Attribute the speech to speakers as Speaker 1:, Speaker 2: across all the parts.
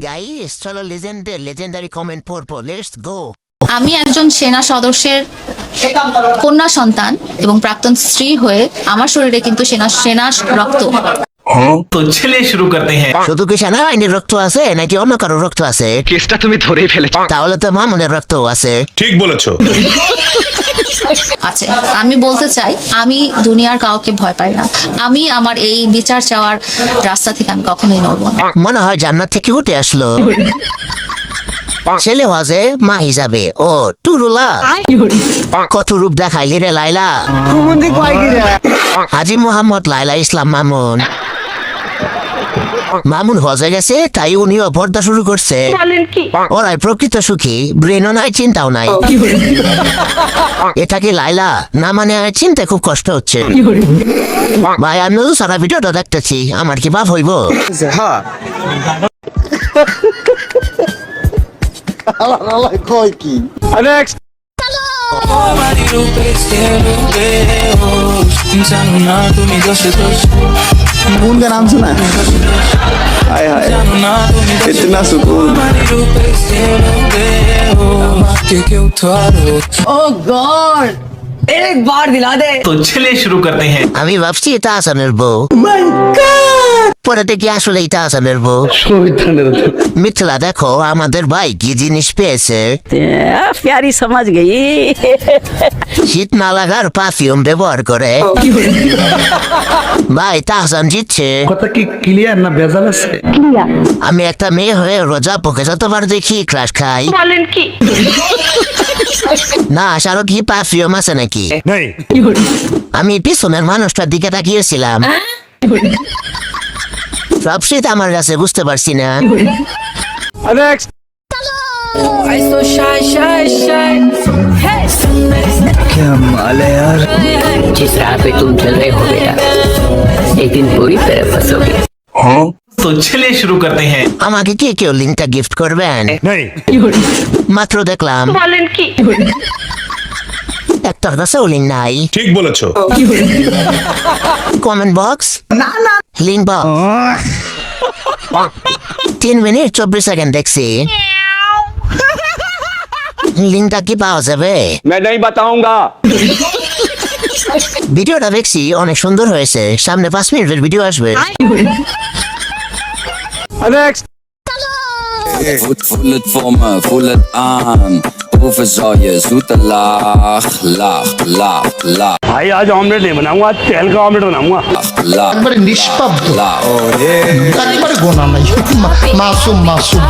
Speaker 1: Guys চলো legendary comment পড়বো, let's go.
Speaker 2: আমি একজন সেনা সদস্যের কন্যা সন্তান এবং প্রাক্তন স্ত্রী হয়ে আমার শরীরে কিন্তু সেনা রক্ত।
Speaker 3: তো চলিए शुरू करते हैं।
Speaker 1: শুধু কি সেনাবাহিনীর রক্ত আছে নাকি অন্য কারো রক্ত আছে?
Speaker 3: কেসটা তুমি ধরেই ফেলেছো।
Speaker 1: তাহলে তো মামুনের রক্ত আছে।
Speaker 4: ঠিক বলেছো।
Speaker 2: আছে। আমি বলতে চাই আমি দুনিয়ার কাউকে ভয় পাই না। আমি আমার এই বিচার চাওয়ার রাস্তা থেকে আমি কখনোই নড়ব না।
Speaker 1: মনে হয় জান্নাত থেকে উঠে আসলো। ছেলে হাজে মা হিসাবে ও টুরুলা কত রূপ দেখাইলি রে লাইলা। হাজি মোহাম্মদ লাইলা ইসলাম মামুন হজে গেছে, তাই উনিও পর্দা শুরু করছে। ওরাই প্রকৃত সুখী, ব্রেনও নাই চিন্তাও নাই। এটা কি লাইলা না? মানে চিন্তা খুব কষ্ট হচ্ছে ভাই। আমি তো সারা ভিডিওটা দেখতেছি, আমার কি বাপ হইব?
Speaker 5: सुकून का नाम सुना है? हाय हाय इतना सुकून।
Speaker 6: ओह गॉड एक बार दिला दे।
Speaker 3: तो चलिए शुरू करते हैं।
Speaker 1: আমি ভাবছি এটা আসানের বউ, পরে দেখি আসলে এটা আসানের বউ। মিথিলা দেখো আমাদের ভাই কি জিনিস পেয়েছে।
Speaker 6: प्यारी समझ गई।
Speaker 1: শীত না লাগার পারফিউম ব্যবহার করে। ভাই তাহসান জিতছে।
Speaker 5: কথা কি ক্লিয়ার না ভেজাল আছে?
Speaker 1: আমি একটা মেয়ে হয়ে রোজা পোকে যতবার দেখি ক্রাশ খাই। না আসারও কি পারফিউম আছে নাকি? আমি পিছনের মানুষটার দিকে তাকিয়েছিলাম। সব শীত আমার কাছে বুঝতে পারছি না।
Speaker 6: So shy shy shy hey
Speaker 5: क्या माल है यार।
Speaker 6: जिस राह पे तुम चल रहे हो बेटा एक दिन पूरी तरह फंसोगे।
Speaker 3: तो चलिए शुरू करते हैं।
Speaker 1: আমাকে কে কেউ লিঙ্কটা গিফট করবেন? মাত্র দেখলাম একটা কাছেও লিঙ্ক নাই।
Speaker 4: ঠিক বলেছো।
Speaker 1: Comment box link box 3 minute 24 second দেখছি। লিঙ্কটা কি পাওয়া যাবে?
Speaker 5: मैं नहीं बताऊंगा।
Speaker 1: ভিডিওটা দেখছি অনেক সুন্দর হয়েছে, সামনে 5 মিনিটের ভিডিও আসবে।
Speaker 7: Voel het voor me, voel het aan. Boven zou je zoete lach, lach, lach, lach,
Speaker 5: भाई आज ऑमलेट नहीं बनाऊंगा, आज तेल का ऑमलेट बनाऊंगा।
Speaker 7: lach,
Speaker 8: একবারে নিষ্পাপ,
Speaker 7: lach.
Speaker 8: একবারে গোনা নাই, মাসুম মাসুম।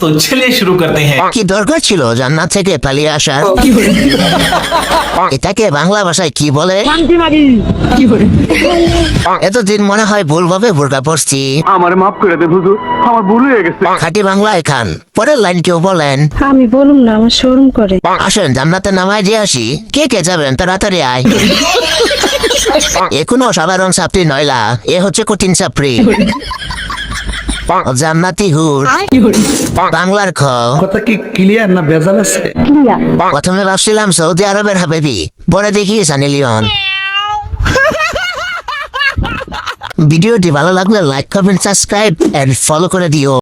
Speaker 3: तो चलिए शुरू करते हैं।
Speaker 1: কি দরকার ছিল জান্নাত থেকে পালিয়ে আসার? এটাকে বাংলা ভাষায় কি বলে? এতদিন মনে হয় ভুলভাবে বোরকা পরছি।
Speaker 5: আমার মাফ করে দে হুজুর, আমার ভুল হয়ে গেছে।
Speaker 1: খাঁটি বাংলায় খান। পরের লাইন কেউ বলেন।
Speaker 9: আমি বলুম না, আমার শরম করে।
Speaker 1: আসেন জান্নাতে নামায় দিয়ে আসি। কে কে যাবেন তাড়াতাড়ি আয়। এখনো সাধারণ ছাত্রী নয়লা, এ হচ্ছে কঠিন ছাত্রী। জান্নাতি হুর বাংলার খ।
Speaker 5: কথা কি ক্লিয়ার না ভেজাল আছে?
Speaker 1: প্রথমে ভাবছিলাম সৌদি আরবের হাবিবি, পরে দেখি সানি লিওন। ভিডিওটি ভালো লাগলে like comment subscribe and follow করে দিও।